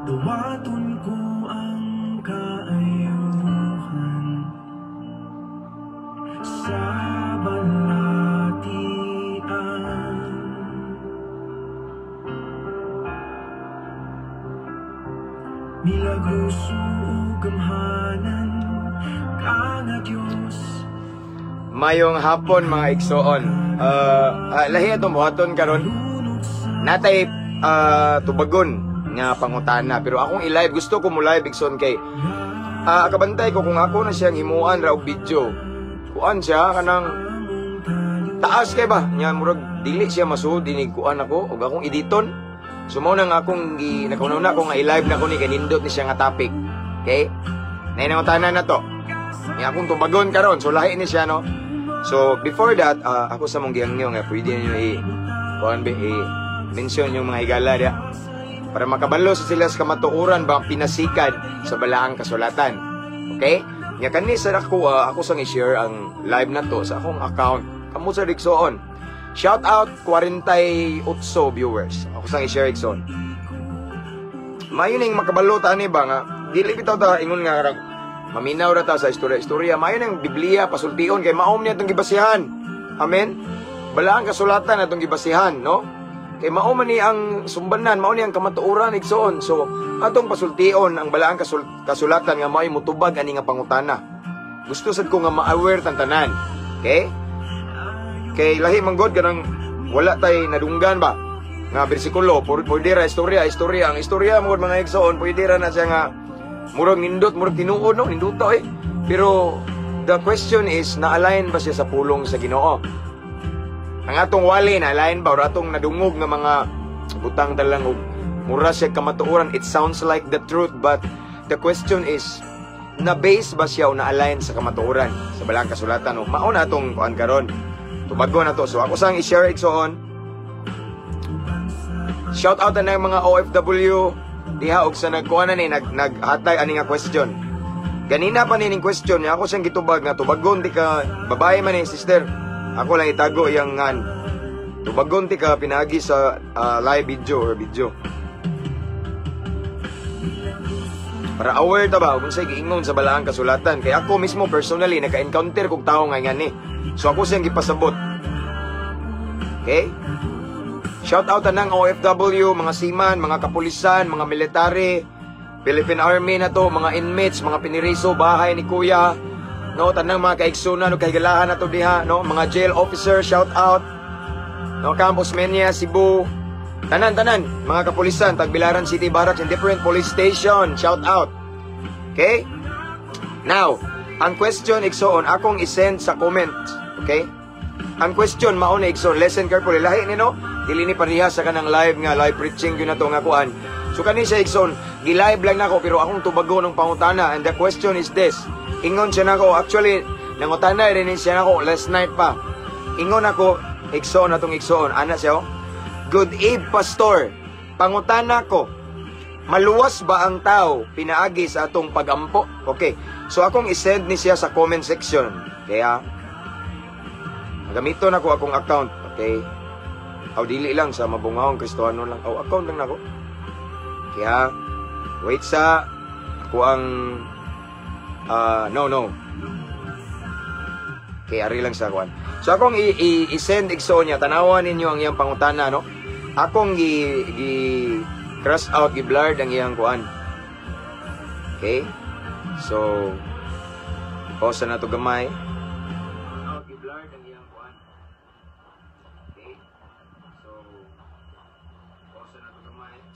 Dawaton ko ang kaayuhan sa balatian. Milagroso gamhanan kana Diyos. Mayong hapon mga igsoon. Lahi atong buhaton karon. Natay tubagon nga pangutana, pero akong i-live, gusto ko mo live igsoon kay kabantay ko kung ako na siyang himuan ra og video. Kuan siya kanang taas kay ba? Nya murag dili siya masud dinig kuan ako ug akong editon. So mao nang akong nakauna ko nga i-live na ko ni kanindot ni siya nga topic. Okay? Nainangutanan na to. Nya akong tubagon karon, so lahi ni siya no. So before that, ako sa mong giyangyo nga pwede niyo mention yung mga higala dia para makabalo sa sila sa kamatuoran ba pinasikan sa balaang kasulatan. Okay? Nya kani sa ako sang i-share ang live na to sa akong account. Kamo sa Rixoon. Shout out 48 viewers. Ako sang i-share Rixoon. Mayon ning makabalo ta ni ba nga dili bitaw ta ingon nga rag maminaw ra ta sa istorya. Mayon ang Biblia pasultion kay maom niya itong gibasihan. Amen. Balaang kasulatan atong gibasihan, no? Kay mao man ni ang sumbanan, mao ni ang kamatuoran igsoon. So atong pasultion ang balaang kasulatan nga mao'y mutubag ani nga pangutana. Gusto sad ko nga ma-aware tanan. Okay? Kay lahi man god kanang wala tay nadunggan ba nga bersikulo pwede ra istorya ang istorya mo mga igsoon pwede ra na siya nga murag nindot murag tinuod no ninduta pero the question is na-align ba siya sa pulong sa Ginoo? Ang atong wali na-align ba or atong nadungog nga mga butang dalang og mura siya kamatuoran? It sounds like the truth, but the question is na-base ba siya o na-align sa kamatuoran sa balaang kasulatan? O mao na atong kuan karon tubago na to. So ako sang i-share igsoon. Shout out na mga OFW diha og sa nagkuan ni naghatay ani nga question. Ganina pa nining question niya ako siyang gitubag nga tubagon ti ka babae man ni sister. Ako lang itago yang ngan. Tubagon ti ka pinagi sa live video. Para aware ta ba kung say giingon sa balaang kasulatan kay ako mismo personally naka-encounter kog tawo nga ngani. So ako siyang gipasabot. Okay? Shout out tanang OFW, mga seaman, mga kapulisan, mga military, Philippine Army na to, mga inmates, mga piniriso, bahay ni Kuya, no, tanang mga kaigsunan o kahigalahan na to diha, no, mga jail officer, shout out, no, Campus Menia, Cebu, tanan, mga kapulisan, Tagbilaran City Barracks and different police station, shout out. Okay? Now, ang question igsoon, akong isend sa comment, okay? Ang question mao na igsoon, listen carefully, lahi ni no, dili ni pariha sa kanang live preaching yun na to nga kuan. So kani siya igsoon, gi-live lang nako pero akong tubago ng pangutana and the question is this. Ingon siya nako, actually nangutana rin siya nako last night pa. Ingon ako, igsoon atong igsoon, ana siya. Good eve pastor. Pangutana ko, maluwas ba ang tao pinaagi sa atong pagampo? Okay. So akong i-send ni siya sa comment section. Kaya gamiton ako akong account, okay? Aw dili lang sa mabungahong Kristiyano lang. Aw account lang nako. Kaya wait sa ako ang no. Kaya ari lang sa kuan. So akong i-send igsoon niya, tanawan ninyo ang iyang pangutana, no? Akong cross out, i-blurred ang iyang kuan. Okay? So pause na to gamay.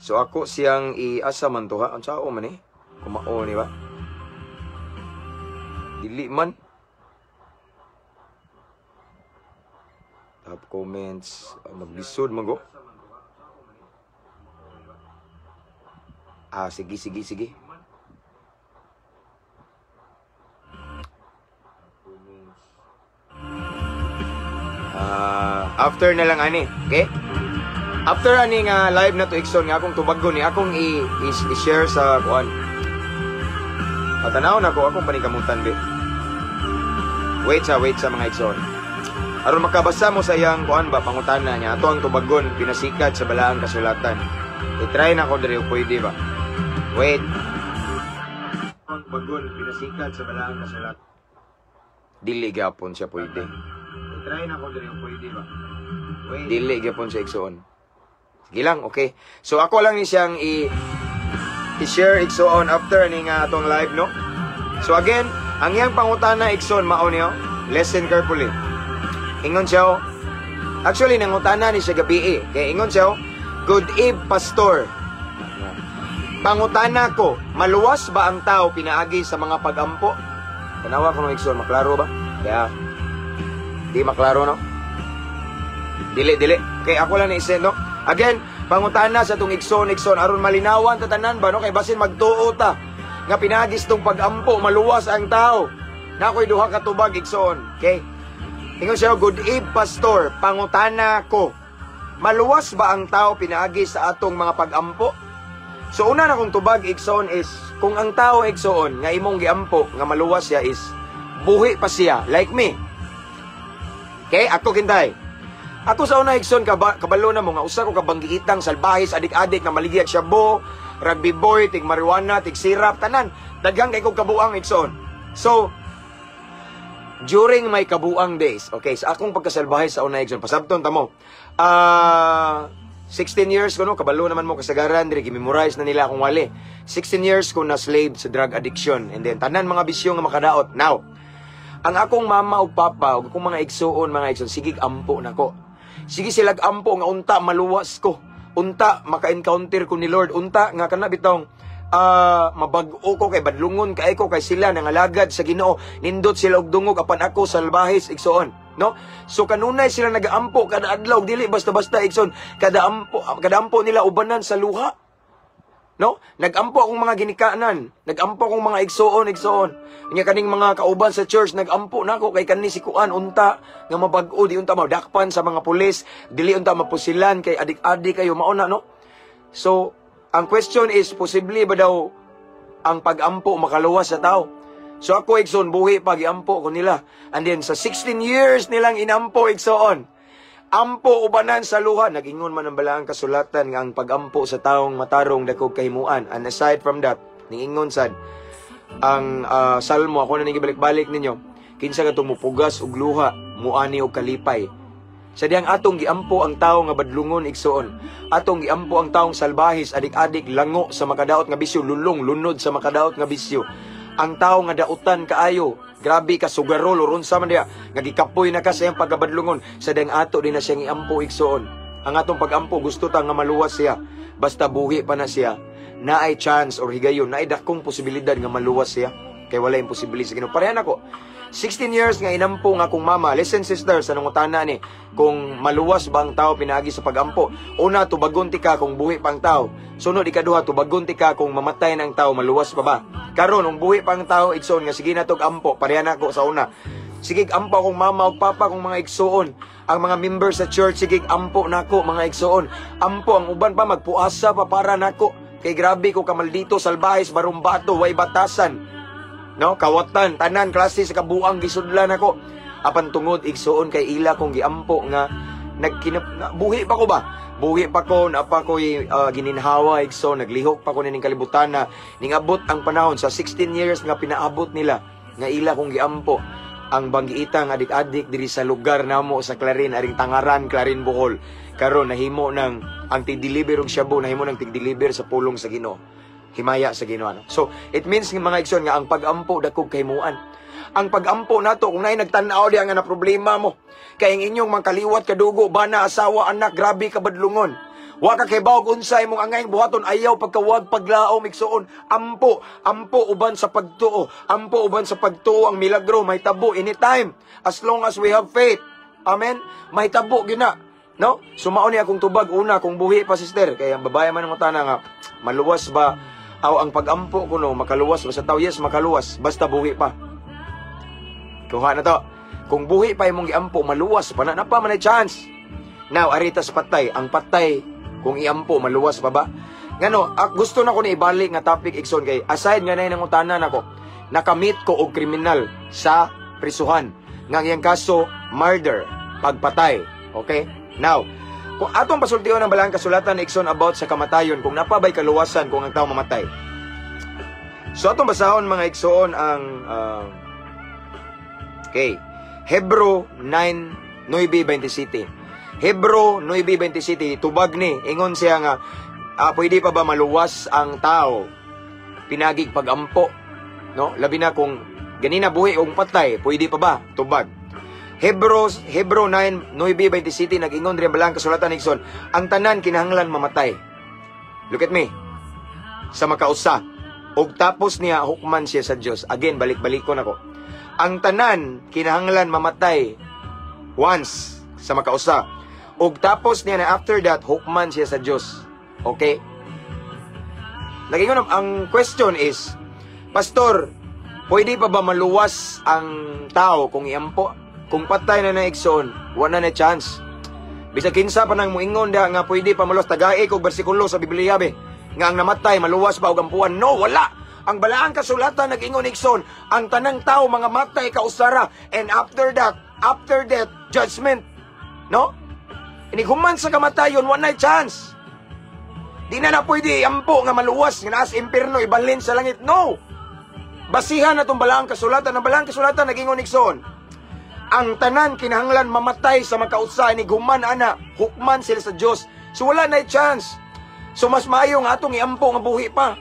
So ako siyang i-asa man to ha. Ang sao man kumao ni ba? Dili man. Top comments, magbisod man go. Sige. After na lang ani, okay? After ani nga live na to igsoon nga akong tubagon ni akong i-share sa kuan. Patanaw na ko akong panikamutan be. Wait sa mga igsoon. Aron makabasa mo sa iyang kuan ba pangutana niya ato ang tubagon pinasikat sa balaang kasulatan. I-try na ko diri pwede ba. Wait. Ang bagon, pinasikat sa balaang kasalat. Dili gapon siya pwede. Try na kung dili pwede ba? Wait. Dili gapon siya igsuon. Sige lang, okay. So ako lang ni siyang i-share igsuon after ning atong live, no? So again, ang iyang pangutana igsuon mao niyo. Listen carefully. Ingon siya, actually nangutana ni siya gabi kaya ingon siya, good eve pastor. Pangutana ko, maluwas ba ang tao pinaagi sa mga pag-ampo? Tanawa ko ng igsoon, maklaro ba? Kaya, di maklaro, no? Dili. Okay, ako lang na-isend, no? Again, pangutana sa itong igsoon, aron malinawan, tatanan ba, no? Kay basin magtuo ta, nga pinagis tong pag-ampo, maluwas ang tao. Na ako'y duha katubag, igsoon. Okay? Ingon siya, good eve, pastor, pangutana ko, maluwas ba ang tao pinaagi sa atong mga pag-ampo? So una na kong tubag igsoon is kung ang tao igsoon nga imong giampo nga maluwas siya is buhi pa siya like me. Okay, ako kintay. Ako sa una igsoon kabalo na mo nga usa ko kabanggiitang salbahis adik-adik nga maligya siya bo, rugby boy, tig marijuana, tig sirap tanan. Daghang kay kog kabuang igsoon. So during my kabuang days, okay, sa akong pagkasalbahis sa una igsoon pasabton ta mo. 16 years ko, no? Kabalo naman mo kasagaran, dire gimemorize na nila akong wali. 16 years ko na slave sa drug addiction. And then, tanan mga bisyo nga makadaot. Now, ang akong mama o papa, o akong mga igsoon, sige ampo na ko. Sige silag ampo nga unta, maluwas ko. Unta, maka-encounter ko ni Lord. Unta, nga kana bitong, mabag-o ko kay badlungon kay ko kay sila nangalagad sa Ginoo. Nindot sila og dungog apan ako salbahis igsoon. No? So kanunay sila nagaampo kada adlaw dili basta-basta igsoon kada ampo nila ubanan sa luha. No? Nagampo akong mga ginikanan, nagampo akong mga igsoon. Nya kaning mga kauban sa church nagampo nako kay kanni si kuan unta nga mabag-o di unta madakpan sa mga pulis, dili unta mapusilan kay adik-adik kayo mauna, no? So ang question is posible ba daw ang pag-ampo makaluwas sa tao? So ako igsoon buhi pag-iampo ko nila. And then sa 16 years nilang inampo igsoon. Ampo ubanan sa luha. Nagingon man ang balaang kasulatan nga ang pag-ampo sa taong matarong dakog kahimuan. And aside from that, ningingon sad ang salmo ako na nagibalik-balik ninyo. Kinsa ka tumupugas og luha, muani og kalipay. Sa diyang atong giampo ang tao nga badlungon igsoon. Atong giampo ang taong salbahis, adik-adik, lango sa makadaot nga bisyo, lulong, lunod sa makadaot nga bisyo. Ang tao nga dautan kaayo, grabe ka sugarol uron sa man diya, nga gikapoy na ka sa iyang pagabadlungon, sa dang ato din na siyang iampo igsoon. Ang atong pagampo gusto ta nga maluwas siya, basta buhi pa na siya, naay chance or higayon, naay dakong posibilidad nga maluwas siya, kay wala imposible sa Ginoo. Parehan ako. 16 years nga inampo nga akong mama. Listen sisters, anong utana ni kung maluwas ba ang tao pinaagi sa pagampo? Una, tubagon ti ka kung buhi pa ang tao. Sunod, ikaduha, tubagon ti ka kung mamatay na ang tao, maluwas pa ba? Karon, kung buhi pa ang tao, igsoon nga sige na tog ampo. Parehan ako sa una. Sige ampo akong mama o papa kung mga igsoon. Ang mga members sa church, sige ampo nako mga igsoon. Ampo ang uban pa magpuasa pa para nako. Kay grabe ko kamaldito, salbahis, barumbato, way batasan. No, kawatan, tanan, klase sa kabuang gisudlan ako. Apan tungod, igsoon kay ila kong giampo nga, buhi pa ko ba? Buhi pa ko, napa ko'y gininhawa, igsoon, naglihok pa ko ning kalibutan na, ningabot ang panahon, sa 16 years nga pinaabot nila, nga ila kong giampo, ang banggiitang adik-adik diri sa lugar namo sa Clarin, aring Tangaran, Clarin, Bohol. Karon nahimo ng, ang tig-deliver og Shabu, nahimo ng tig-deliver sa pulong sa Ginoo. Himaya sa Ginoo. So, it means mga igsoon nga ang pag-ampo dakog kahimuan. Ang pag-ampo nato kung naay nagtan-aw diha nga na problema mo, kay ang inyong mangkaliwat kadugo, bana, asawa, anak, grabe ka badlungon. Wa ka kay bawog unsay mong angayng buhaton, ayaw pagkawag paglaom igsoon. Ampo uban sa pagtuo. Ampo uban sa pagtuo ang milagro may tabo anytime as long as we have faith. Amen. May tabo gina. No? Sumao ni akong tubag una kung buhi pa sister, kay ang babae man ang utana nga maluwas ba aw ang pag-ampo ko no, makaluwas ba sa tao? Yes, makaluwas. Basta buhi pa. Kuha na to. Kung buhi pa imong giampo, maluwas pa na pa man chance. Now, aritas patay. Ang patay, kung iampo, maluwas pa ba? Ngano, gusto na ko na ibalik nga topic, Ikson, kay aside nga na yung utanan ako, nakamit ko og kriminal sa prisuhan. Nga iyang kaso, murder, pagpatay. Okay? Now, kung atong pasultiyon ang balang kasulatan ni Ikson about sa kamatayon, kung napabay kaluwasan kung ang tao mamatay. So atong basahon mga igsoon ang okay, Hebro 9:9-27. Hebro 9:27 tubag ni ingon siya nga pwede pa ba maluwas ang tao pinagig pagampo, no? Labi na kung ganina buhi o patay, pwede pa ba? Tubag. Hebro 9:9-27 nag-ingon rin balang kasulatan igsoon, ang tanan kinahanglan mamatay. Look at me. Sa makausa. Og tapos niya hukman siya sa Dios. Again, balik-balikon ako. Ang tanan kinahanglan mamatay once sa makausa. Og tapos niya na after that hukman siya sa Dios. Okay? Nag-ingon ang question is, Pastor, pwede pa ba maluwas ang tao kung iampo? Kung patay na na igsoon, wala na chance. Bisag kinsa pa nang muingon da nga pwede pa maluwas, tagay kog bersikulo sa Biblia be nga ang namatay maluwas pa og ampuan. No, wala. Ang balaang kasulatan nag-ingon igsoon, ang tanang tao mga matay kausara, and after that judgment. No? Iniguman sa kamatayon, wala na chance. Di na pwede ampo nga maluwas nga naas impierno ibalhin sa langit. No. Basihan na itong balaang kasulatan. Ang balaang kasulatan nag-ingon igsoon, ang tanan kinahanglan mamatay sa makausa, ni guman ana hukman sila sa Dios. So wala na chance. So mas maayo nga atong iampo nga buhi pa.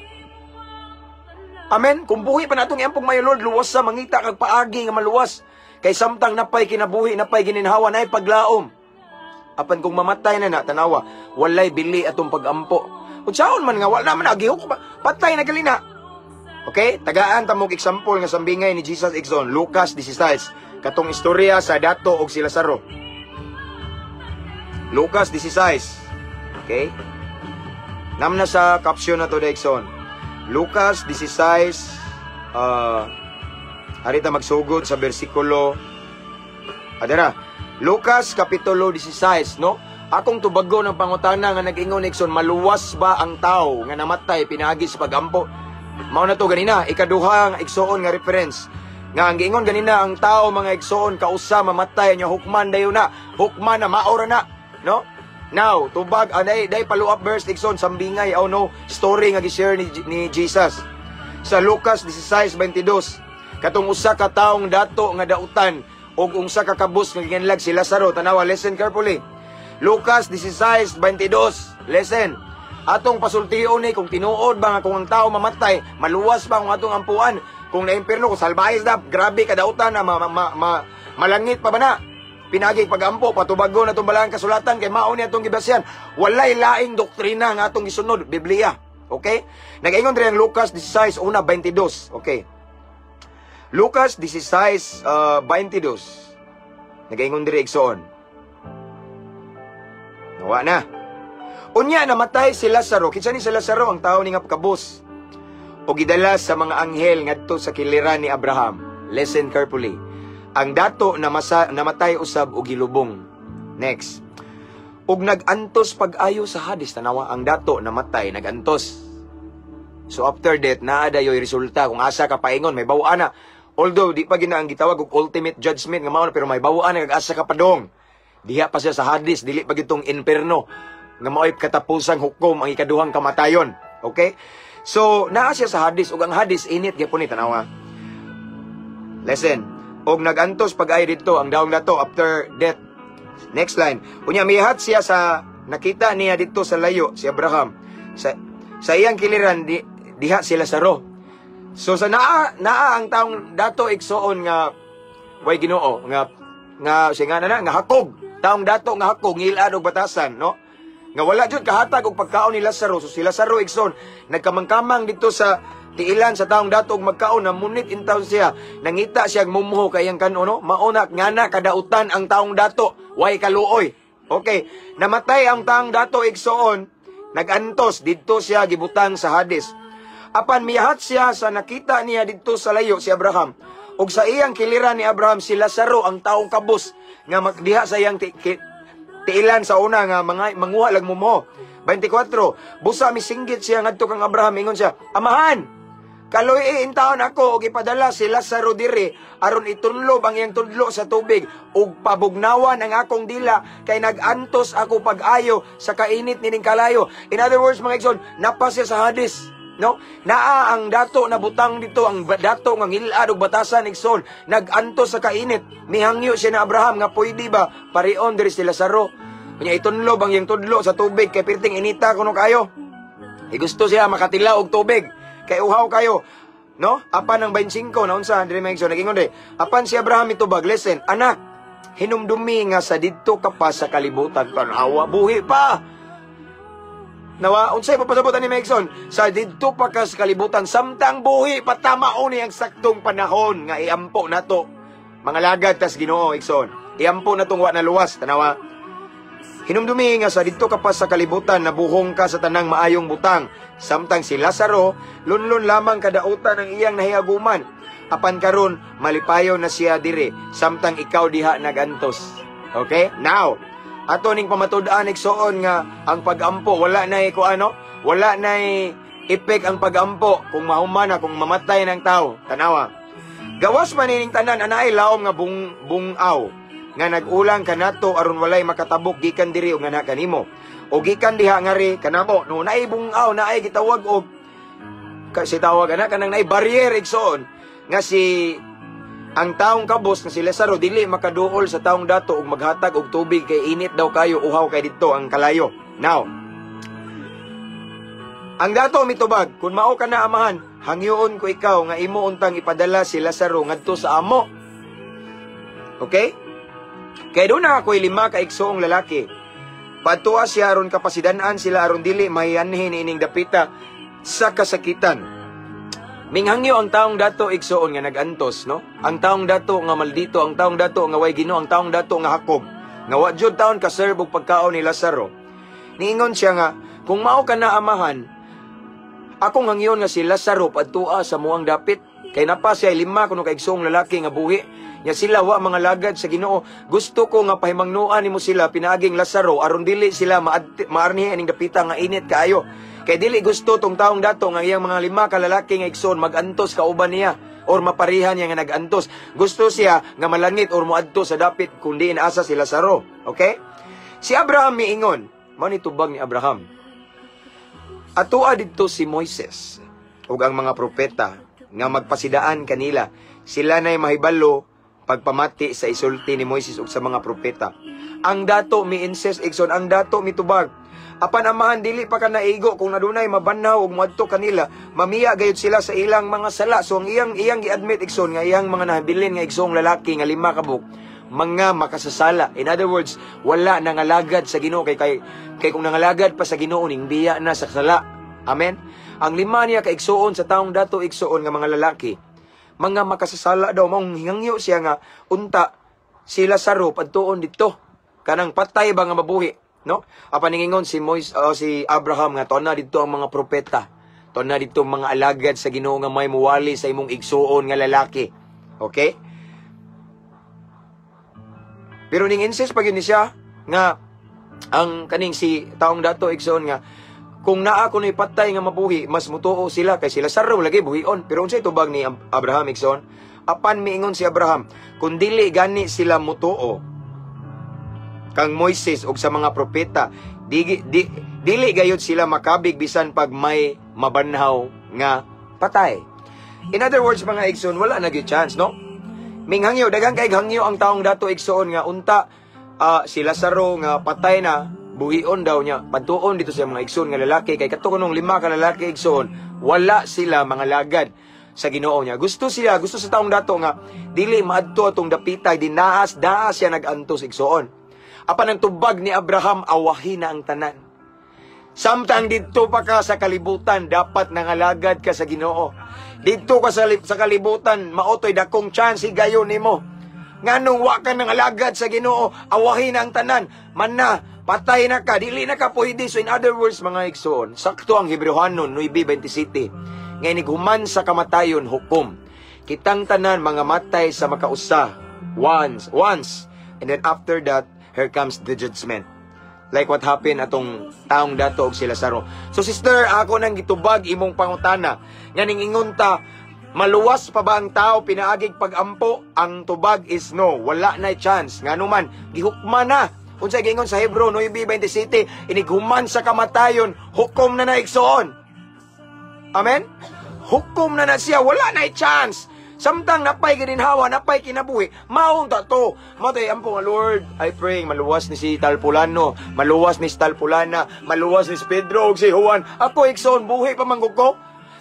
Amen. Kung buhi pa natong iampo mayo Lord, luwas sa mangita kag paagi nga maluwas. Kay samtang napay kinabuhi, napay gininhawa, nay paglaom. Apan kung mamatay na tanawa, walay bili atong pagampo. Unsaon man nga wala man agihok patay na galina. Okay? Tagaan tamog example nga sambingay ni Jesus igsoon, Lucas 16. Katong istorya sa dato og si Lazaro. Lucas 16. Okay? Namna sa caption na to Dexon. Lucas 16 harita magsugod sa bersikulo adara. Lucas kapitulo 16, no? Akong tubago ng pangutana nga nag-ingon Dexon, maluwas ba ang tao nga namatay pinaagi sa pagampo? Mao na to ganina, ikaduha nga igsoon nga reference. Nga ang giingon ganina ang tao mga igsoon kausa mamatay nya hukman dayon na, hukman na maora na, no? Now, tubag day follow up verse igsoon sambingay no story nga gi-share ni Jesus sa Lucas 16:22. Katong usa ka taong dato nga dautan og unsa ka kabus nga ginlag si Lazaro. Tanawa, listen carefully. Lucas 16:22. Listen. Atong pasultiyon ni kung tinuod ba nga kung ang tao mamatay, maluwas ba kung atong ampuan? Kung na impierno, kung salbayes na, grabe kadautan na malangit pa ba na? Pinagig pagampo, patubago na itong balaang kasulatan, kay mauni atong gibasyan. Walay laing doktrina nga atong gisunod, Biblia. Okay? Nag-ingon rin ang Lucas 16:22. Okay. Lucas 16:22. Nag-ingon rin igsoon. Nawa na. Unya namatay si Lazaro. Kinsa ni si Lazaro? Ang tao ni nga kabus. O gidala sa mga anghel ngadto sa kiliran ni Abraham. Listen carefully. Ang dato namatay usab og gilubong. Next. Ug nagantos pag-ayo sa Hades. Tanawa, ang dato namatay, nagantos. So after death, naa dayoy resulta. Kung asa ka paingon, may bawaan na. Although, di pa gina ang gitawag og ultimate judgment nga mao na, pero may bawaan na kag asa ka padong. Diha pa siya sa Hades, dili pa gitong inferno nga mao'y katapusang hukom ang ikaduhang kamatayon. Okay? So, naa siya sa Hades, ug ang Hades init gyapon ni tanawa. Listen. Og nagantos pag-ay dito ang daong dato after death. Next line. Unya mihat siya sa nakita niya dito sa layo si Abraham. Sa iyang kiliran diha si Lazaro. So sa naa ang taong dato igsoon nga way Ginoo nga siya nga hakog. Taong dato nga hakog ngilad og batasan, no? Nga wala jud kahatag og pagkaon ni Lazaro. So si Lazaro igsoon nagkamangkamang dito sa tiilan sa taong dato og magkaon na munit in town siya. Nangita siya mumuho kay ang kanon, no? Mauna ngana kadautan ang taong dato, way kaluoy. Okay, namatay ang taong dato igsoon, nagantos didto siya gibutang sa Hades. Apan miyahat siya sa nakita niya didto sa layo si Abraham. Og sa iyang kiliran ni Abraham si Lazaro ang taong kabus nga magdiha sa iyang tiilan sa una nga manguha lag mumuho. 24, busa misinggit siya ngadto kang Abraham, ingon siya, Amahan, kaloy intaon ako og ipadala si Lazaro diri aron itunlob ang iyang tudlo sa tubig ug pabugnawan ang akong dila kay nagantos ako pag-ayo sa kainit nining kalayo. In other words, mga igsoon, napa siya sa Hades. no? Naa ang dato na butang dito, ang dato nga ngilad og batasan igsoon, naganto sa kainit. Mihangyo siya na Abraham nga pwede ba parion diri si Lazaro. Kunya itunlo bang yung tudlo sa tubig kay pirting inita kuno kayo. Gusto siya makatilaw og tubig kay uhaw kayo. No? Apan ang 25 naunsa diri may igsoon nagingon di. Apan si Abraham itubag, listen, anak, hinumdumi nga sa didto ka pa sa kalibutan tanawa buhi pa. Nawa, unsay papasabutan ni Megson? Sa didto pa ka sa kalibutan, samtang buhi, patamaon ni ang saktong panahon nga iampo nato. Mga lagad tas Ginoo, Igson. Iampo na tong wa na luwas, tanawa. Hinumdumi nga sa didto ka pa sa kalibutan, nabuhong ka sa tanang maayong butang. Samtang si Lazaro, lunlun lamang kadautan ng iyang nahiaguman. Apan karon malipayo na siya dire, samtang ikaw diha nagantos. Okay? Now, ato ning pamatud-an igsoon nga ang pag-ampo wala nay ko ano, wala nay epek ang pag-ampo kung mahuman na kung mamatay ng tao. Tanawa. Gawas man ning tanan anay laom nga bungaw nga nag-ulang kanato aron walay makatabok gikan diri og nga kanimo. O gikan diha nga ri kanamo no naay bungaw naay gitawag og kasi tawag ana kanang naay barrier igsoon nga si ang taong kabos na si Lazaro dili makaduol sa taong dato ug maghatag og tubig kay init daw kayo uhaw kay didto ang kalayo. Now, ang dato mitubag kun mao ka na amahan, hangyoon ko ikaw nga imo untang ipadala si Lazaro ngadto sa amo. Okay? Kay doon na ako'y 5 ka igsoong lalaki. Padtua siya aron kapasidanan sila aron dili mahianhin ining dapita sa kasakitan. Minghangyo ang taong dato igsoon nga nagantos, no? Ang taong dato nga maldito, ang taong dato nga way Ginoo, ang taong dato nga hakob. Nga wa jud taon ka serve og pagkaon ni Lazaro. Niingon siya nga, kung mao ka na amahan, akong hangyon nga si Lazaro padtua sa muang dapit. Kay napa siya 5 kuno ka igsoong lalaki nga buhi. Nya sila wa mga lagad sa Ginoo. Gusto ko nga pahimangnuan nimo sila pinaaging Lazaro aron dili sila maarnihi ning dapita nga init kaayo. Kay dili gusto tong taong dato nga iyang mga 5 ka lalaki nga igsoon magantos kauban niya or maparihan niya nga nagantos. Gusto siya nga malangit or moadto sa dapit kundi inaasa si Lazaro. Okay? Si Abraham miingon, mao ni tubag ni Abraham. Atoa didto si Moises ug ang mga propeta nga magpasidaan kanila. Sila nay mahibalo pagpamati sa isulti ni Moises ug sa mga propeta. Ang dato mi-insist igsoon, ang dato mitubag. Apan amahan dili pa ka naigo kung nadunay mabanhaw ug moadto kanila, mamiya gayud sila sa ilang mga sala. So ang iyang gi-admit igsoon nga iyang mga nahabilin nga igsoong lalaki nga 5 kabuk mga makasasala. In other words, wala nangalagad sa Ginoo kay kung nangalagad pa sa Ginoo ning biya na sa sala. Amen. Ang 5 niya ka igsoon sa taong dato igsoon nga mga lalaki, mga makasasala daw. Maong hingangyo siya nga unta si Lazaro padtuon dito kanang patay ba nga mabuhi. No? Apan ningon si si Abraham nga tuon na dito ang mga propeta. Tuon na dito mga alagad sa Ginoo nga may muwali sa imong igsuon nga lalaki. Okay? Pero ning insist pag yun siya nga ang kaning si taong dato igsuon nga kung naa ko ni patay nga mabuhi, mas mutuo sila kay sila Lazaro lagi buhion. Pero unsay tubag ni Abraham igsoon? Apan miingon si Abraham, kung dili gani sila mutuo kang Moises ug sa mga propeta, dili gayud sila makabig bisan pag may mabanhaw nga patay. In other words, mga igsoon, wala na gyud chance, no? Minghangyo, daghang kay hangyo ang taong dato igsoon nga unta si Lazaro nga patay na, buhion daw niya. Padtuon dito sa mga igsoon nga lalaki kay kadto kunong 5 ka lalaki igsoon, wala sila mga lagad sa Ginoo niya. Gusto sa taong dato nga dili maadto atong dapita, dinaas siya nagantos igsoon. Apan ang tubag ni Abraham, awahin na ang tanan. Samtang dito pa ka sa kalibutan, dapat nangalagad ka sa Ginoo. Dito ka sa kalibutan, maotoy dakong chance gayon nimo. Nganong wa ka nangalagad sa Ginoo, awahin na ang tanan. Man na, patay na ka, dili na ka pwede. So in other words, mga igsoon, sakto ang Hebrehanon 9:27. Ngayon human sa kamatayon hukom. Kitang tanan mga matay sa makausa. Once. And then after that, here comes the judgment. Like what happened atong taong dato og si Lazaro. So sister, ako nang gitubag imong pangutana. Nga ning ingon ta, maluwas pa ba ang tao pinaagig pag-ampo? Ang tubag is no, wala na chance. Nganuman, gihukma na. Unsay gingon sa Hebreo 9:27, inighuman sa kamatayon, hukom na naigsoon. Amen? Hukom na siya, wala na chance. Samtang napay gininhawa, napay kinabuhi, maunta to. Matay, ampo nga Lord, I pray, maluwas ni si Talpulano, maluwas ni si Talpulana, maluwas ni si Pedro, o si Juan. Ako, Ikson, buhi pa manggug ko.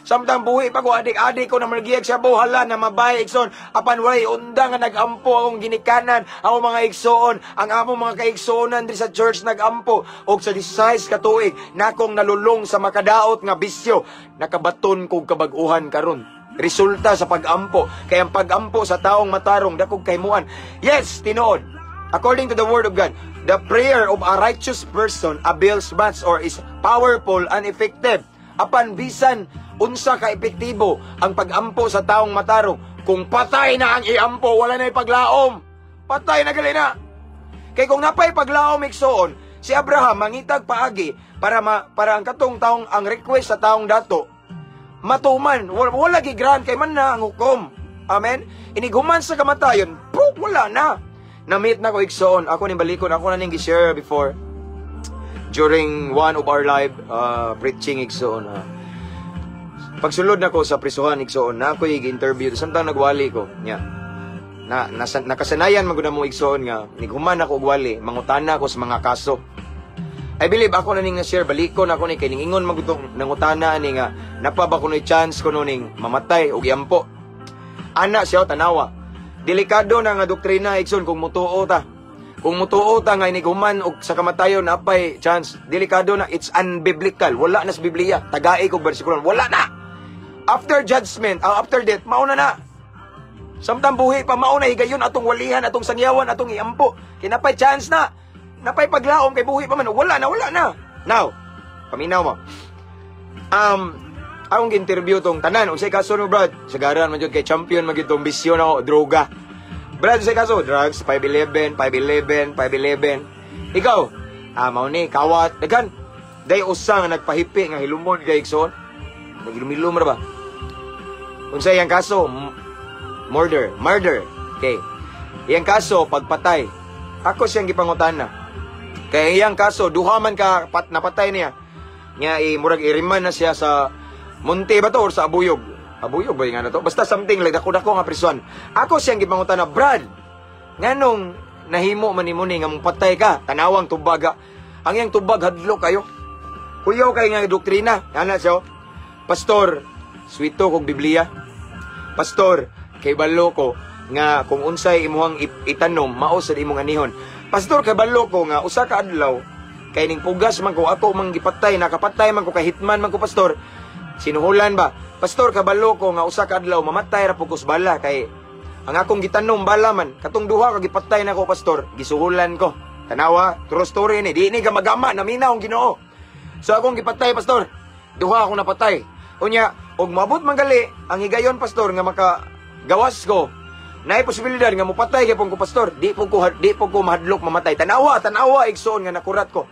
Samtang buhi pa ko, adik-adik ko na margiyag siya, buhala na mabay, Ikson. Apan walay, unda nga nagampo akong ginikanan, ako mga Iksoon, ang among mga kaiksonan din sa church nagampo, o sa 16 katuig, na akong nalulong sa makadaot nga bisyo, nakabaton kong kabag-uhan karon. Resulta sa pag-ampo. Kaya ang pag-ampo sa taong matarong, dakog kaymuan. Yes, tinuod. According to the Word of God, the prayer of a righteous person avails much or is powerful and effective. Apan bisan, unsa ka epektibo ang pag-ampo sa taong matarong. Kung patay na ang iampo, wala na ipaglaom. Patay na gali na. Kaya kung napay paglaom iksoon, si Abraham mangitag paagi para ang katong taong ang request sa taong dato matuman, wala gigran kay man na ang hukom. Amen? Iniguman sa kamatayon, wala na. Na-meet na ko igsoon. Ako ni balikon, ako na ning gi-share before during one of our live preaching igsoon. Pagsulod na ko sa prisuhan igsoon, na ako i-interview, samtang nagwali ko. Yeah. Nakasanayan maguna mo igsoon nga, niguman ako ogwali, mangutana ko sa mga kaso. I believe ako na ning na-share, balikon ako ni kay ningingon magutong nangutana ni nga napaba ko ni chance ko ning mamatay og iampo. Ana siya tanawa. Delikado na nga doktrina Ikson kung mutuo ta. Kung mutuo ta nga iniguman og sa kamatayon napay chance. Delikado na, it's unbiblical. Wala na sa Biblia. Tagai kog bersikulo. Wala na. After judgment, after death, mauna na. Samtang buhi pa mauna higayon atong walihan, atong sangyawan, atong iampo. Kinapay chance na. Napay paglaom kay buhi pa man, wala na. Now, paminaw mo. Akong interview tong tanan, unsay kaso no Brad? Sagaran man jud kay champion man gitong bisyo na droga. Brad, unsay kaso? Drugs, 511. Ikaw, mao ni kawat, dagan. Day usa nga nagpahipi nga hilumon kay Ikson. Nagilumilum ra ba? Unsay yang kaso? Murder. Okay. Iyang kaso pagpatay. Ako siyang gipangutana. Kaya iyang kaso, duha man ka napatay niya. Nga murag iriman na siya sa Monte ba to or sa Abuyog? Abuyog ba yung ano to? Basta something like dako-dako nga prison. Ako siyang gipangutana, Brad, nganong nahimo man nimo ni nga mong patay ka, tanawang tubaga. Ang iyang tubag hadlok kayo. Kuyaw kay nga doktrina. Ana siya, Pastor, swito kog Biblia. Pastor, kay balo ko nga kung unsay imuhang itanom, mao sa imong anihon. Pastor, kay balo ko nga usa ka adlaw kay ning pugas man ko ako mang gipatay, nakapatay man ko kay hitman man ko pastor. Sinuhulan ba? Pastor, kabalo ko nga usa ka adlaw mamatay ra pugos bala kay ang akong gitanom bala man katong duha ka gipatay na ko pastor. Gisuhulan ko. Tanawa, true story ni. Di ni gamagama naminaw ang Ginoo. So akong gipatay pastor. Duha akong napatay. Unya, og mabot man gali ang higayon pastor nga makagawas ko. Naay posibilidad nga mopatay gyapon ko pastor. Di po ko mahadlok mamatay. Tanawa igsoon nga nakurat ko.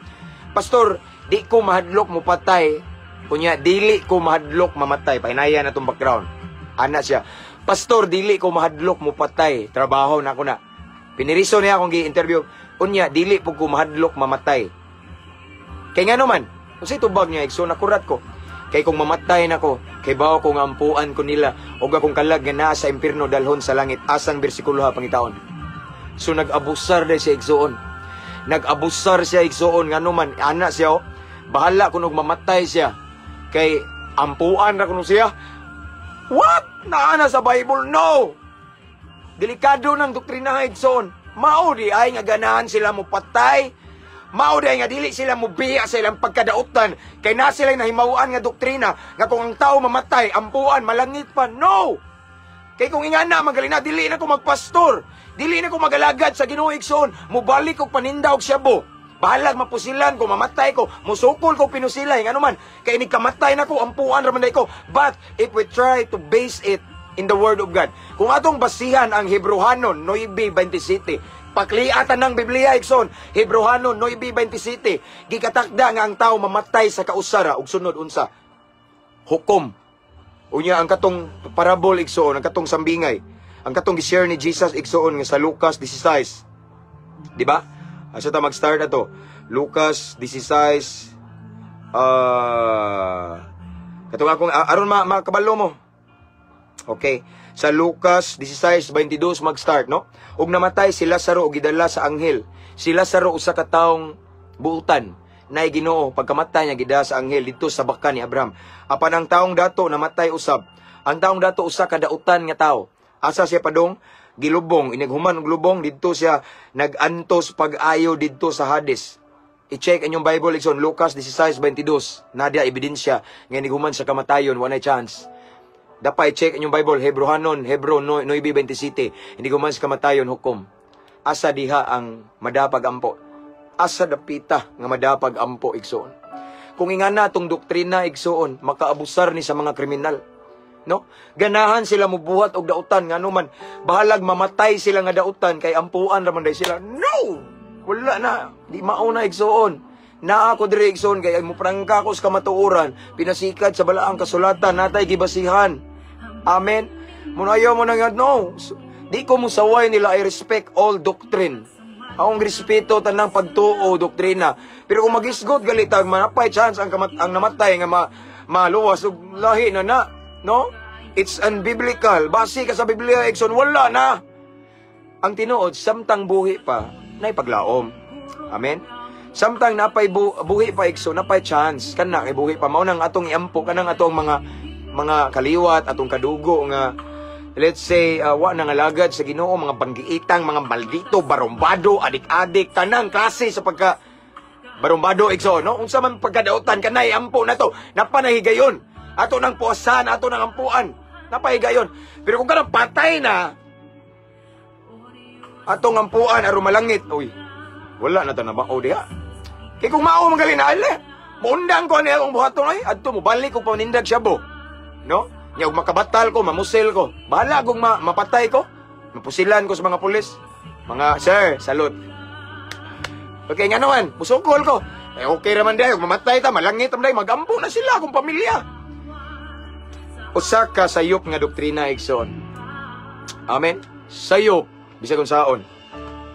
Pastor, di ko mahadlok mopatay. Kunya dili ko mahadlok mamatay. Painaya na tong background. Ana siya. Pastor, dili ko mahadlok mopatay. Trabaho na ako na. Piniriso niya akong gi-interview. Unya, dili po ko mahadlok mamatay. Kay nga naman, kung sa tubag niya, igsoon nakurat ko. Kay kung mamatay na ko, kay bawa kong ampuan ko nila, o akong kalag nga naa sa impirno dalhon sa langit, asang bersikulo ha pangitaon. So nag-abusar dahil siya igsoon. Nag-abusar siya igsoon, nga naman, anak siya, bahala kung mamatay siya, kay ampuan na kuno siya. What? Naana sa Bible? No! Delikado ng doktrina nga igsoon. Mao di ay nga ganahan sila mo patay, mao di nga dili sila mo biya sa ilang pagkadautan kay na sila nahimawaan nga doktrina nga kung ang tao mamatay ampuan malangit pa. No, kay kung ingana magalina dili na ko magpastor, dili na ko magalagad sa Ginoo igsoon, mubalik og paninda og syabo, bahalag mapusilan ko, mamatay ko, musukol ko pinusilay ngano man kay ni kamatay na ko ampuan ra man ko. But if we try to base it in the Word of God, kung atong basihan ang Hebrehanon 9:27, pakliatan ng Biblia igsoon, Hebrehanon 9:27, gikatakda nga ang tao mamatay sa kausara ug sunod unsa? Hukom. Unya ang katong parable igsoon, ang katong sambingay, ang katong gi-share ni Jesus igsoon nga sa Lucas 16. Di ba? Asa ta mag-start ato? Lucas 16 Katong akong aron makabalo mo. Okay. Sa Lucas 16:22 mag-start, no? Ug namatay si Lazaro ug gidala sa anghel. Si Lazaro usa ka taong buutan nay Ginoo pagkamatay niya gidala sa anghel dito sa baka ni Abraham. Apan ang taong dato namatay usab. Ang taong dato usa ka dautan nga tawo. Asa siya padong gilubong, inighuman og lubong didto siya nagantos pag-ayo didto sa Hades. I-check inyong Bible igsoon Lucas 16:22. Nadia ebidensya nga inighuman sa kamatayon, walay chance. Dapat i-check inyong Bible Hebrehanon, Hebro 9:27. Inighuman sa kamatayon hukom. Asa diha ang madapag ampo? Asa dapita nga madapag ampo igsoon? Kung ingana tong doktrina igsoon, makaabusar ni sa mga kriminal. No? Ganahan sila mubuhat og dautan nga man bahalag mamatay sila nga dautan kay ampuan ra man day sila. No! Wala na, di mao na igsoon. Naa ako diri igsoon kay mo prangka ko sa kamatuoran, pinasikat sa balaang kasulatan natay gibasihan. Amen. Munayo mo na nga no. Di ko musaway nila I respect all doctrine. Akong respeto tanang pagtuo doktrina. Pero kung magisgot galitag manapay chance ang namatay nga maluwas og lahi na. No? It's unbiblical. Base ka sa Biblia, Exxon, wala na. Ang tinuod, samtang buhi pa, na ipaglaom. Amen? Samtang napay buhi pa, Exxon, napay chance. Kana kay buhi pa. Maunang atong iampo, kanang atong mga kaliwat, atong kadugo, nga, let's say, wa nang alagad sa Ginoo, mga banggiitang, mga maldito, barombado, adik-adik, kanang klase sa pagka, barombado, Exxon, no? Unsa man pagkadautan, kanay, ampo na to, napanahigayon. Ato nang puasan, ato nang ampuan. Napahigayon. Pero kung kanang patay na, atong ampuan, aron malangit. Uy, wala na ito na ba? O diha. Kaya kung mao magaling na, buundang ko niya akong buhaton ay, adto mo, balik ko panindag siya bo. No? Yung makabatal ko, mamusil ko. Bahala kung mapatay ko. Mapusilan ko sa mga pulis. Mga, sir, salute. Okay nga naman, musukol ko. Okay raman dahil, mamatay ta, malangit naman dahil, magampo na sila akong pamilya. Usa ka sayop nga doktrina igsoon. Amen. Sayop bisag unsaon.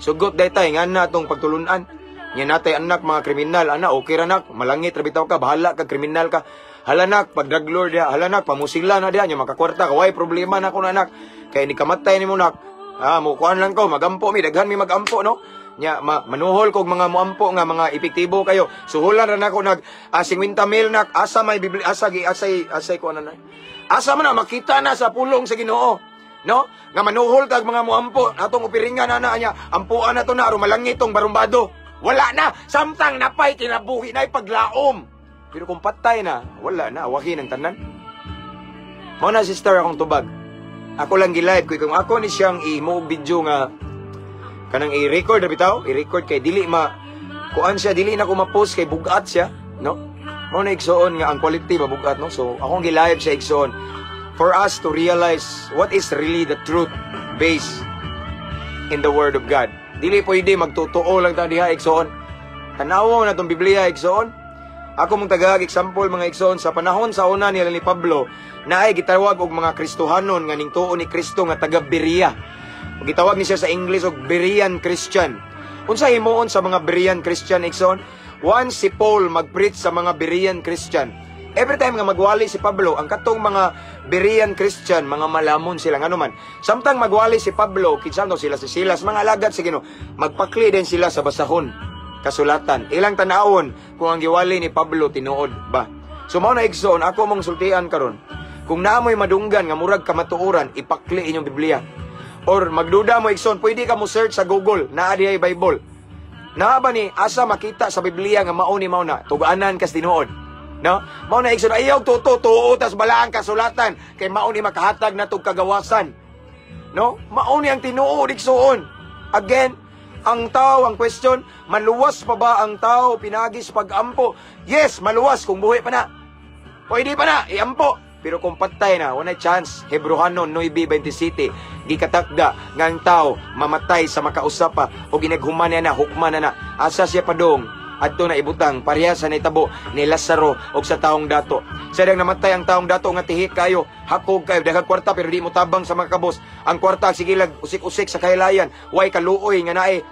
Sugot daytay nga na atong pagtulunan. Nya natay anak mga kriminal, ana okay ra nak, malangit ra bitaw ka, bahala ka kriminal ka. Halanak pag drug lord dia, halanak pamusila na dia nya makakwarta ka, way problema na ko na anak. Kay ni kamatay nimo nak. Mo kuan lang ko, magampo mi daghan mi magampo no. Nya manuhol kog mga muampo nga mga epektibo kayo. Suhulan ra nako nag 50 mil nak asa may bibli asay ko na. Asa man na makita na sa pulong sa Ginoo. No? Nga manuhol kag mga muampo atong upiringan na nya ampuan na to na aron malangit tong barumbado. Wala na, samtang napay kinabuhi na ipaglaom. Pero kung patay na, wala na, awahin ang tanan. Mao na sister akong tubag. Ako lang gi-live ko kung ako ni siyang i-mo video nga kanang i-record na bitaw, i-record kay dili kuan siya, dili na ko ma-post kay bugat siya, no? Mao na igsoon nga ang quality mabugat, no? So akong gi-live sa igsoon for us to realize what is really the truth based in the Word of God. Dili pwede magtotoo lang ta diha igsoon. Tanawo na tong Biblia igsoon. Ako mong tagag example mga igsoon sa panahon sa una nila ni Pablo na ay gitawag og mga Kristohanon nga ningtuo ni Kristo nga taga Berea. Gitawag ni siya sa English og Berean Christian. Unsa himuon sa mga Berean Christian igsoon? Once si Paul mag-preach sa mga Berean Christian. Every time nga magwali si Pablo, ang katong mga Berean Christian, mga malamon sila nga naman. Samtang magwali si Pablo, kinsano sila si Silas, mga alagad sa Ginoo, magpakli din sila sa basahon, kasulatan. Ilang tanawon kung ang giwali ni Pablo tinuod ba. So mao na igsoon, ako mong sultian karon. Kung naamoy madunggan nga murag kamatuoran, ipakli inyong Biblia. Or magduda mo igsoon, pwede ka mo search sa Google, naa diay Bible. Naa ba ni asa makita sa Biblia nga mao ni mao na tugaanan kas tinuod? No? Mao na igsoon ayaw tuo tas balaang kasulatan kay mao ni makahatag na tug kagawasan. No? Mao ni ang tinuod igsoon. Again, ang tao, ang question, maluwas pa ba ang tao pinagis pag-ampo? Yes, maluwas kung buhi pa na. Pwede pa na, iampo. Pero kung patay na, wala chance. Hebrehanon 9:27, gikatakda nga ang tao mamatay sa makausapa o ginaghuman na hukman na. Asa siya padong adto na ibutang pareha sa naitabo ni Lazaro og sa taong dato. Sadang namatay ang taong dato nga tihi kayo, hakog kayo daghang kwarta pero di mo tabang sa mga kabos. Ang kwarta sigilag usik-usik sa kahilayan, way kaluoy nga naay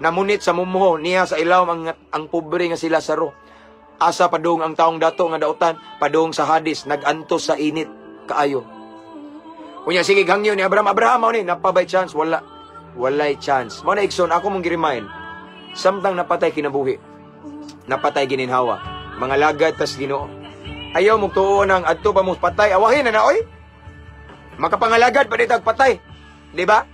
namunit sa mumuho niya sa ilaw ang pobre nga si Lazaro. Asa padung ang taong dato nga dautan, padung sa Hadis, nagantos sa init kaayo. Unya sige hangyo ni Abraham mao ni napabay chance, walay chance. Mao na igsoon ako mong gi-remind. Samtang napatay kinabuhi, napatay gininhawa, mga lagad tas Ginoo. Ayaw mo tuon ang adto pa mo patay, awahin na oy. Makapangalagad pa ditag patay. Di ba?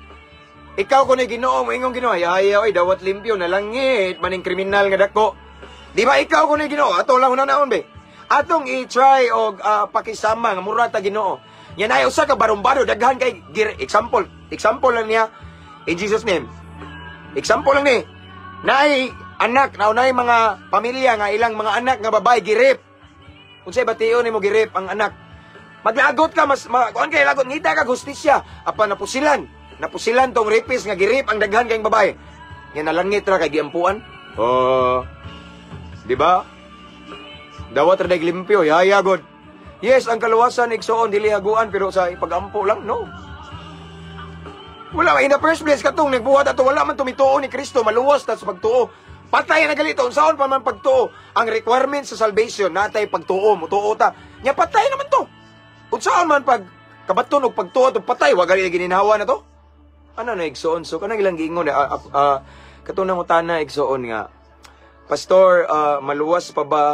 Ikaw ko ni Ginoo, mo ingong Ginoo, ay oy dawat limpyo na langit maning kriminal nga dako. Di ba ikaw ko ni Ginoo, ato lang naon be. Atong i-try og pakisama nga mura ta Ginoo. Yan ay usa ka barumbado daghan kay example lang niya in Jesus name. Example lang ni. Naay anak, naunay mga pamilya nga ilang mga anak nga babae girip. Unsay bation nimo girip ang anak? Maglagot ka kuan kay lagot ngita ka hustisya. Apa napusilan tong rapist nga girip ang daghan kay babae. Yan nalangit ra kay giampuan. Di ba? Dawat ra limpyo, yaya god. Yes, ang kaluwasan igsoon dili haguan pero sa ipagampo lang, no. Wala in the first place katong nagbuhat ato wala man tumituo ni Kristo, maluwas ta sa pagtuo. Patay na galito unsaon pa man pagtuo. Ang requirement sa salvation natay pagtuo, mutuo ta. Nya patay naman to. Unsaon man pag kabaton og pagtuo to patay, wa gali gininhawa na to. Ano na igsoon so kanang ilang giingon katong nangutana igsoon nga Pastor, maluwas pa ba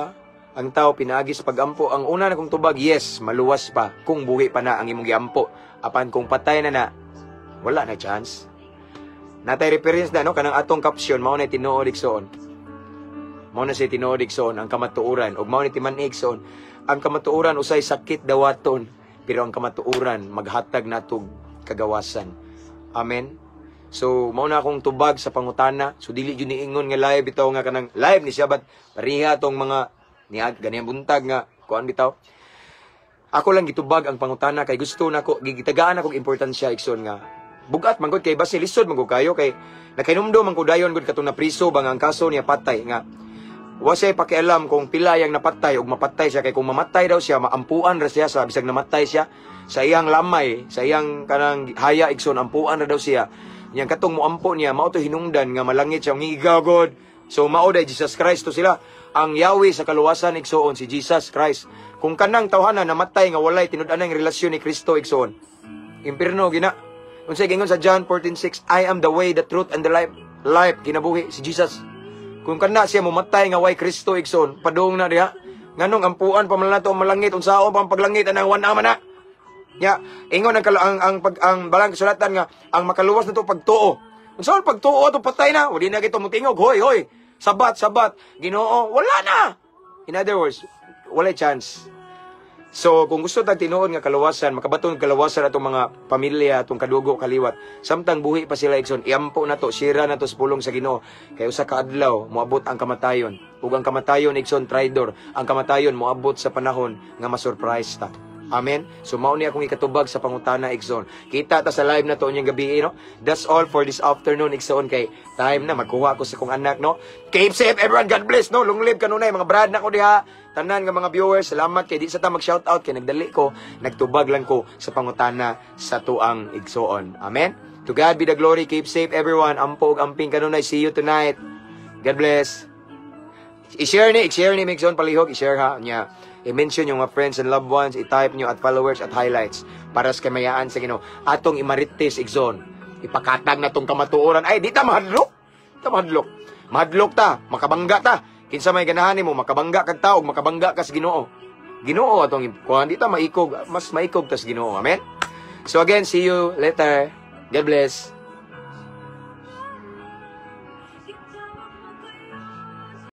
ang tao pinaagis pagampo? Ang una na kong tubag, yes, maluwas pa. Kung buhi pa na ang imong giampo. Apan kung patay na, wala na chance. Natay reference na, no? Kanang atong caption, mao na tinuod igsoon. Mao na siya tinuod igsoon, ang kamatuuran. O mao na timanig igsoon. Ang kamatuuran, usay sakit dawaton. Pero ang kamatuuran, maghatag natog kagawasan. Amen? So, mao na akong tubag sa pangutana. So, dili yun niingon nga live bitaw nga kanang live ni siya. But, pariha tong mga ganyan buntag nga. Kuan bitaw. Ako lang gitubag ang pangutana kay gusto na ko, gigitagaan akong importansya ikson nga. Bugat manggod kay basi lisod manggod kayo kay nakainomdom ang kudayon gud katong napriso bang ang kaso niya patay nga. Wasay pakialam kung pila yang napatay ug mapatay siya kay kung mamatay daw siya maampuan ra siya sa bisag namatay siya sa iyang lamay, sa iyang kanang haya ikson ampuan ra daw siya. Yang katong moampo niya, mao to hinungdan nga malangit siyang ngigagod. So mao day Jesus Christ to sila. Ang Yahweh sa kaluwasan igsoon si Jesus Christ. Kung kanang tawhana namatay nga walay tinud-anay relasyon ni Kristo igsoon. Impierno gina. Unsay gingon sa John 14:6, I am the way, the truth and the life. Life kinabuhi si Jesus. Kung kana siya mamatay nga way Kristo igsoon, padung na diha. Nganong ampuan pa man nato malangit unsaon pa ang paglangit anang wan-ama na. Ya, ingon ang balang kasulatan nga ang makaluwas na to pagtuo. Unsaon pagtuo to patay na, wala na kito mutingog, hoy. Sabat, Ginoo, wala na. In other words, wala chance. So, kung gusto tag tinuod nga kaluwasan, makabaton kaluwasan atong mga pamilya, atong kadugo kaliwat, samtang buhi pa sila igsoon, iampo na to, sira na to sa pulong sa Ginoo. Kay usa ka adlaw moabot ang kamatayon. Ug ang kamatayon igsoon traidor, ang kamatayon moabot sa panahon nga ma-surprise ta. Amen. So mao ni akong ikatubag sa pangutana igsoon. Kita ta sa live na to unyang gabi, no? That's all for this afternoon igsoon kay time na magkuha ko sa kong anak, no? Keep safe everyone, God bless, no? Long live kanunay mga brad na ko diha. Tanan nga mga viewers, salamat kay di sa ta mag-shout out kay nagdali ko, nagtubag lang ko sa pangutana sa tuang igsoon. Amen. To God be the glory. Keep safe everyone. Ampog amping kanunay. See you tonight. God bless. I-share ni Mixon palihog, i-share ha niya. I-mention yung mga friends and loved ones, i-type nyo at followers at highlights para sa kamayaan sa Ginoo. Atong imarites igsoon. Ipakatag na tong kamatuoran. Ay, di ta mahadlok. Mahadlok ta, makabangga ta. Kinsa may ganahan mo, makabangga kag taog, makabangga ka sa Ginoo. Ginoo atong kuan di ta maikog, mas maikog ta sa Ginoo. Amen. So again, see you later. God bless.